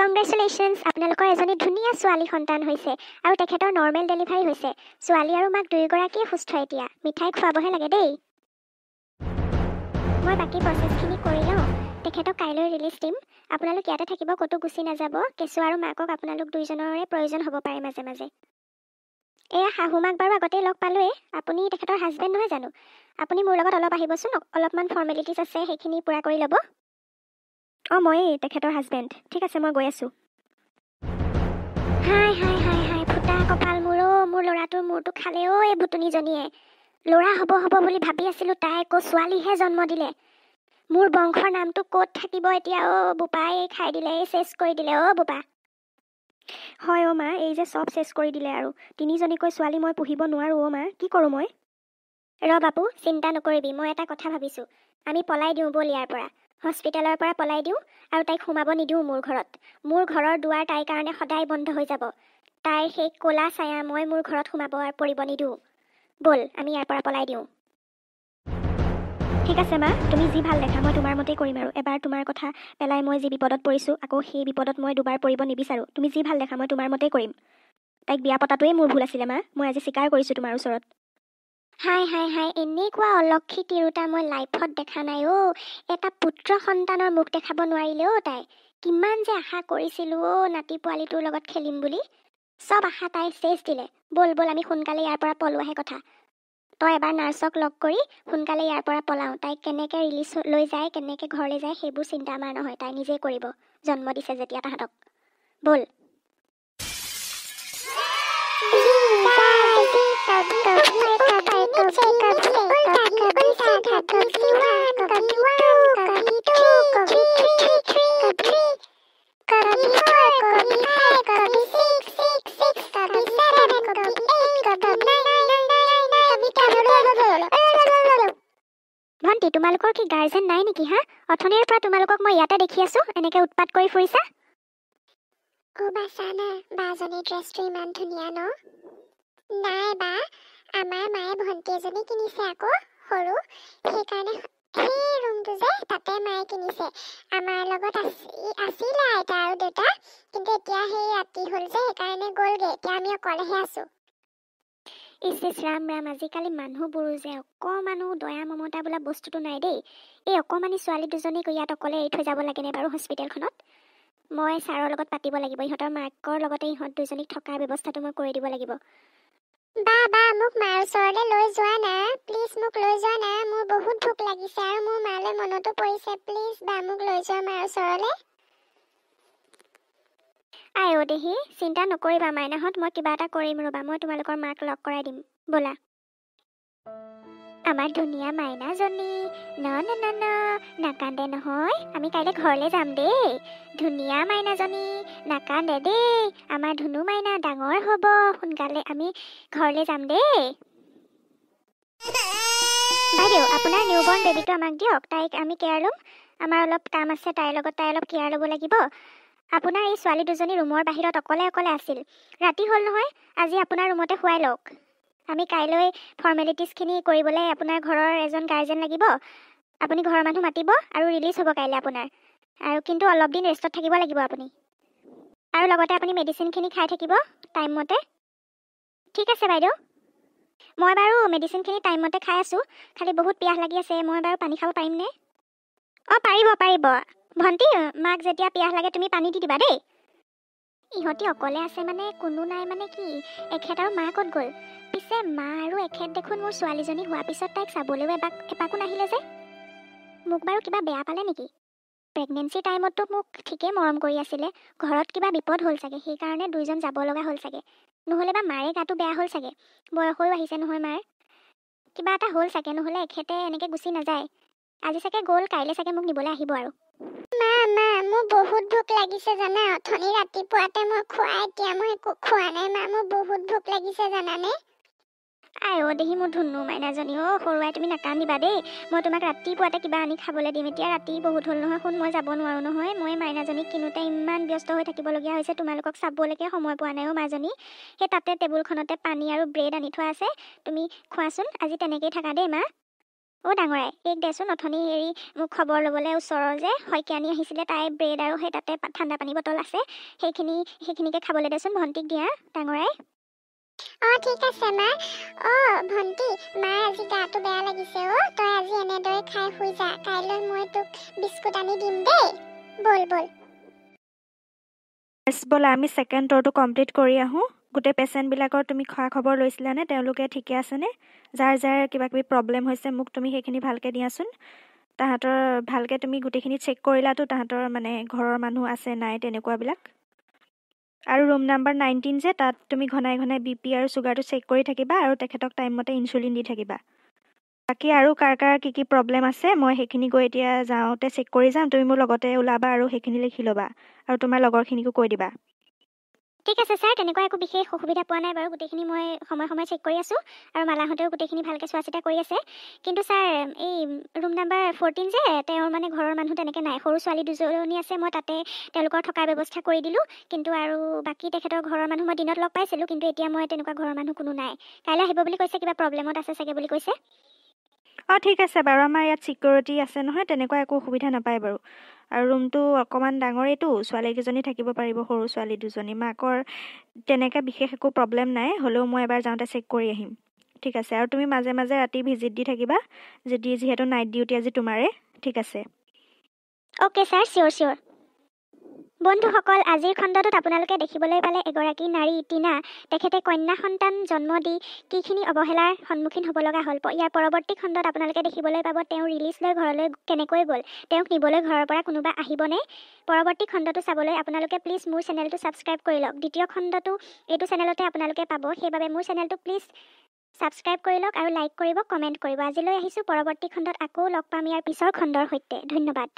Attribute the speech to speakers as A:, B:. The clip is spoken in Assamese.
A: কংগ্ৰেচুলেশ্যনছ, আপোনালোকৰ এজনী ধুনীয়া ছোৱালী সন্তান হৈছে আৰু তেখেতৰ নৰ্মেল ডেলিভাৰী হৈছে। ছোৱালী আৰু মাক দুয়োগৰাকীয়ে সুস্থ এতিয়া। মিঠাই খুৱাবহে লাগে দেই। মই বাকী প্ৰচেছখিনি কৰি লওঁ। তেখেতক কাইলৈ ৰিলিজ দিম। আপোনালোক ইয়াতে থাকিব, ক'তো গুচি নাযাব। কেঁচু আৰু মাকক আপোনালোক দুয়োজনৰে প্ৰয়োজন হ'ব পাৰে মাজে মাজে। এয়া শাহু মাক বাৰু আগতেই লগ পালোৱেই। আপুনি তেখেতৰ হাজবেণ্ড নহয় জানো? আপুনি মোৰ লগত অলপ আহিবচোন, অলপমান ফৰ্মেলিটিজ আছে, সেইখিনি পূৰা কৰি ল'ব। অঁ, ময়েই তেখেতৰ হাজবেণ্ড। ঠিক আছে, মই গৈ আছোঁ। হাই হাই হাই হাই, ফুটা কপাল মোৰো। মোৰ ল'ৰাটোৰ মূৰটো খালেও এই ভুতুনিজনীয়ে। ল'ৰা হ'ব হ'ব বুলি ভাবি আছিলোঁ, তাই আকৌ ছোৱালীহে জন্ম দিলে। মোৰ বংশৰ নামটো ক'ত থাকিব এতিয়া? অ' বোপাই খাই দিলে, এই চেছ কৰি দিলে। অ' বোপা। হয় অ' মা, এই যে চব চেছ কৰি দিলে আৰু। তিনিজনীকৈ ছোৱালী মই পুহিব নোৱাৰোঁ অ' মা, কি কৰোঁ মই? বাবু, চিন্তা নকৰিবি। মই এটা কথা ভাবিছোঁ, আমি পলাই দিওঁ ব'ল ইয়াৰ পৰা। হস্পিটেলৰ পৰা পলাই দিওঁ আৰু তাইক সোমাব নিদিওঁ মোৰ ঘৰত। মোৰ ঘৰৰ দুৱাৰ তাইৰ কাৰণে সদায় বন্ধ হৈ যাব। তাইৰ সেই ক'লা ছায়া মই মোৰ ঘৰত সোমাব আৰু পৰিব নিদিওঁ। ব'ল আমি ইয়াৰ পৰা পলাই দিওঁ। ঠিক আছে মা, তুমি যি ভাল দেখা মই তোমাৰ মতেই কৰিম আৰু। এবাৰ তোমাৰ কথা পেলাই মই যি বিপদত পৰিছোঁ, আকৌ সেই বিপদত মই দুবাৰ পৰিব নিবিচাৰোঁ। তুমি যি ভাল দেখা মই তোমাৰ মতেই কৰিম। তাইক বিয়া পতাটোৱেই মোৰ ভুল আছিলে মা, মই আজি স্বীকাৰ কৰিছোঁ তোমাৰ ওচৰত। হাই হাই হাই, এনেকুৱা অলক্ষী তিৰোতা মই লাইফত দেখা নাই অ'। এটা পুত্ৰ সন্তানৰ মুখ দেখাব নোৱাৰিলে অ' তাই। কিমান যে আশা কৰিছিলোঁ অ' নাতি পোৱালিটোৰ লগত খেলিম বুলি। চব আশা তাই চেছ দিলে। ব'ল ব'ল আমি সোনকালে ইয়াৰ পৰা পলোৱাহে কথা। তই এবাৰ নাৰ্ছক লগ কৰি সোনকালে ইয়াৰ পৰা পলাওঁ। তাইক কেনেকৈ ৰিলিজ লৈ যায়, কেনেকৈ ঘৰলৈ যায়, সেইবোৰ চিন্তা আমাৰ নহয়, তাই নিজেই কৰিব। জন্ম দিছে যেতিয়া তাহাঁতক। ব'ল। ভণ্টি, তোমালোকৰ কি গাৰ্জেন নাই নেকি হা? অথনিৰ পৰা তোমালোকক মই ইয়াতে দেখি আছোঁ, এনেকৈ উৎপাত কৰি ফুৰিছা। অ' বা চানা, বাজনীৰ ড্ৰেছটো ইমান ধুনীয়া ন? নাই বা, আমাৰ মায়ে ভণ্টি এজনী কিনিছে আকৌ, সৰু। সেইকাৰণে সেই ৰুমটো যে তাতে মায়ে কিনিছে। আমাৰ লগত আছিলে আইতা আৰু দেউতা, কিন্তু এতিয়া সেই ৰাতি হ'ল যে সেইকাৰণে গ'লগৈ। এতিয়া আমি অকলেহে আছোঁ। ইচ ৰাম ৰাম, আজিকালি মানুহবোৰো যে অকণমানো দয়া মমতা বোলা বস্তুটো নাই দেই। এই অকণমানি ছোৱালী দুজনীক ইয়াত অকলে এৰি থৈ যাব লাগেনে বাৰু হস্পিটেলখনত? মই ছাৰৰ লগত পাতিব লাগিব। ইহঁতৰ মাকৰ লগতে ইহঁত দুজনীক থকাৰ ব্যৱস্থাটো মই কৰি দিব লাগিব। বা মোক মাৰ ওচৰলৈ লৈ যোৱা না, প্লিজ মোক লৈ যোৱা না। মোৰ বহুত ভোক লাগিছে আৰু মোৰ মালৈ মনতো পৰিছে। প্লিজ বা মোক লৈ যোৱা মাৰ ওচৰলৈ। আই অ' দেহি, চিন্তা নকৰিবা মাইনাহঁত, মই কিবা এটা কৰিম ৰ'বা। মই তোমালোকৰ মাক লগ কৰাই দিম, ব'লা। আমাৰ ধুনীয়া মাইনাজনী ন ন ন ন, নাকান্দে নহয়। আমি কাইলৈ ঘৰলৈ যাম দেই। ধুনীয়া মাইনাজনী নাকান্দে দেই। আমাৰ ধুনু মাইনা ডাঙৰ হ'ব, সোনকালে আমি ঘৰলৈ যাম দেই। বাইদেউ, আপোনাৰ নিউবৰ্ণ বেবীটো আমাক দিয়ক, তাইক আমি কেয়াৰ ল'ম। আমাৰ অলপ কাম আছে তাইৰ লগত, তাই অলপ কেয়াৰ ল'ব লাগিব। আপোনাৰ এই ছোৱালী দুজনী ৰুমৰ বাহিৰত অকলে অকলে আছিল। ৰাতি হ'ল নহয়, আজি আপোনাৰ ৰুমতে শুৱাই লওক। আমি কাইলৈ ফৰ্মেলিটিজখিনি কৰিবলৈ আপোনাৰ ঘৰৰ এজন গাৰ্জেন লাগিব। আপুনি ঘৰৰ মানুহ মাতিব আৰু ৰিলিজ হ'ব কাইলৈ আপোনাৰ। আৰু কিন্তু অলপ দিন ৰেষ্টত থাকিব লাগিব আপুনি। আৰু লগতে আপুনি মেডিচিনখিনি খাই থাকিব টাইমমতে। ঠিক আছে বাইদেউ, মই বাৰু মেডিচিনখিনি টাইমমতে খাই আছোঁ। খালি বহুত পিয়াহ লাগি আছে, মই বাৰু পানী খাব পাৰিমনে? অঁ, পাৰিব পাৰিব। ভণ্টি, মাক যেতিয়া পিয়াহ লাগে তুমি পানী দি দিবা দেই। ইহঁতি অকলে আছে মানে, কোনো নাই মানে কি? এখেত আৰু মা ক'ত গ'ল? পিছে মা আৰু এখেত দেখোন মোৰ ছোৱালীজনী হোৱাৰ পিছত তাইক চাবলৈও এপাকো নাহিলে যে। মোক বাৰু কিবা বেয়া পালে নেকি? প্ৰেগনেঞ্চিৰ টাইমততো মোক ঠিকেই মৰম কৰি আছিলে। ঘৰত কিবা বিপদ হ'ল চাগে, সেইকাৰণে দুইজন যাব লগা হ'ল চাগে। নহ'লে বা মাৰে গাটো বেয়া হ'ল চাগে, বয়স হৈও আহিছে নহয় মাৰ। কিবা এটা হ'ল চাগে, নহ'লে এখেতে এনেকৈ গুচি নাযায়। আজি চাগে গ'ল, কাইলৈ চাগে মোক নিবলৈ আহিব আৰু। মা মোৰ বহুত ভোক লাগিছে জানা। অথনি ৰাতিপুৱাতে মই খোৱা, এতিয়া মই একো খোৱা নাই মা। মোৰ বহুত ভোক লাগিছে জানানে? আই অ' দেহি মোৰ ধুনু মাইনাজনী। অ' সৰুৱাই তুমি নাকান্দিবা দেই। মই তোমাক ৰাতিপুৱাতে কিবা আনি খাবলৈ দিম। এতিয়া ৰাতি বহুত হ'ল নহয়, শুন মই যাব নোৱাৰোঁ নহয়। মই মাইনাজনীক কিনোতে ইমান ব্যস্ত হৈ থাকিবলগীয়া হৈছে, তোমালোকক চাবলৈকে সময় পোৱা নাই অ' মাজনী। সেই তাতে টেবুলখনতে পানী আৰু ব্ৰেড আনি থোৱা আছে, তুমি খোৱাচোন। আজি তেনেকেই থাকা দেই মা। অ' ডাঙৰাই এইক দেচোন অথনি হেৰি মোক খবৰ ল'বলৈ ওচৰৰ যে শইকীয়ানী আহিছিলে, তাই ব্ৰেড আৰু সেই তাতে ঠাণ্ডা পানী বটল আছে, সেইখিনিকে খাবলৈ দেচোন ভণ্টিক দিয়া ডাঙৰাই।
B: ঠিক আছে মা। ভণ্টি, মাৰ আজি গাটো বেয়া লাগিছে। তই আজি এনেদৰে খাই শুই যা, কাইলৈ মই তোক বিস্কুট আনি দিম দেই। বল বল।
C: ব'লা আমি ছেকেণ্ড ট'ৰটো কমপ্লিট কৰি আহোঁ। গোটেই পেচেণ্টবিলাকৰ তুমি খা খবৰ লৈছিলানে? তেওঁলোকে ঠিকে আছেনে? যাৰ যাৰ কিবা কিবি প্ৰব্লেম হৈছে মোক তুমি সেইখিনি ভালকৈ দিয়াচোন। তাহাঁতৰ ভালকৈ তুমি গোটেইখিনি চেক কৰিলাতো, তাহাঁতৰ মানে ঘৰৰ মানুহ আছে নাই তেনেকুৱাবিলাক। আৰু ৰুম নাম্বাৰ 19 যে, তাত তুমি ঘনাই ঘনাই BP আৰু চুগাৰটো চেক কৰি থাকিবা আৰু তেখেতক টাইমমতে ইনচুলিন দি থাকিবা। বাকী আৰু কাৰ কাৰ কি কি প্ৰব্লেম আছে মই সেইখিনি গৈ এতিয়া যাওঁতে চেক কৰি যাম। তুমি মোৰ লগতে ওলাবা আৰু সেইখিনি লিখি ল'বা আৰু তোমাৰ লগৰখিনিকো কৈ দিবা।
A: ঠিক আছে ছাৰ, তেনেকুৱা একো বিশেষ অসুবিধা পোৱা নাই বাৰু। গোটেইখিনি মই সময়ে সময়ে চেক কৰি আছোঁ আৰু মালাহঁতেও গোটেইখিনি ভালকৈ চোৱা চিতা কৰি আছে। কিন্তু ছাৰ, এই ৰুম নাম্বাৰ 14 যে, তেওঁৰ মানে ঘৰৰ মানুহ তেনেকৈ নাই। সৰু ছোৱালী দুজনী আছে, মই তাতে তেওঁলোকৰ থকাৰ ব্যৱস্থা কৰি দিলোঁ। কিন্তু আৰু বাকী তেখেতৰ ঘৰৰ মানুহ মই দিনত লগ পাইছিলোঁ, কিন্তু এতিয়া মই তেনেকুৱা ঘৰৰ মানুহ কোনো নাই। কাইলৈ আহিব বুলি কৈছে, কিবা প্ৰব্লেমত আছে চাগে বুলি কৈছে।
C: ঠিক আছে বাৰু, আমাৰ ইয়াত ছিকিউৰিটি আছে নহয়, তেনেকুৱা একো অসুবিধা নাপায় বাৰু। আৰু ৰুমটো অকণমান ডাঙৰেইটো, ছোৱালীকেইজনী থাকিব পাৰিব, সৰু ছোৱালী দুজনী। মাকৰ তেনেকৈ বিশেষ একো প্ৰব্লেম নাই, হ'লেও মই এবাৰ যাওঁতে চেক কৰি আহিম। ঠিক আছে, আৰু তুমি মাজে মাজে ৰাতি ভিজিট দি থাকিবা, যিহেতু নাইট ডিউটি আজি তোমাৰে। ঠিক আছে।
A: অ'কে ছাৰ, চিয়'ৰ। বন্ধুসকল, আজিৰ খণ্ডটোত আপোনালোকে দেখিবলৈ পালে এগৰাকী নাৰী টিনা, তেখেতে কন্যা সন্তান জন্ম দি কিখিনি অৱহেলাৰ সন্মুখীন হ'ব লগা হ'ল। ইয়াৰ পৰৱৰ্তী খণ্ডত আপোনালোকে দেখিবলৈ পাব তেওঁ ৰিলিজ লৈ ঘৰলৈ কেনেকৈ গ'ল, তেওঁক নিবলৈ ঘৰৰ পৰা কোনোবা আহিবনে। পৰৱৰ্তী খণ্ডটো চাবলৈ আপোনালোকে প্লিজ মোৰ চেনেলটো ছাবস্ক্ৰাইব কৰি লওক। দ্বিতীয় খণ্ডটো এইটো চেনেলতে আপোনালোকে পাব, সেইবাবে মোৰ চেনেলটো প্লিজ ছাবস্ক্ৰাইব কৰি লওক আৰু লাইক কৰিব, কমেণ্ট কৰিব। আজিলৈ আহিছোঁ, পৰৱৰ্তী খণ্ডত আকৌ লগ পাম ইয়াৰ পিছৰ খণ্ডৰ সৈতে। ধন্যবাদ।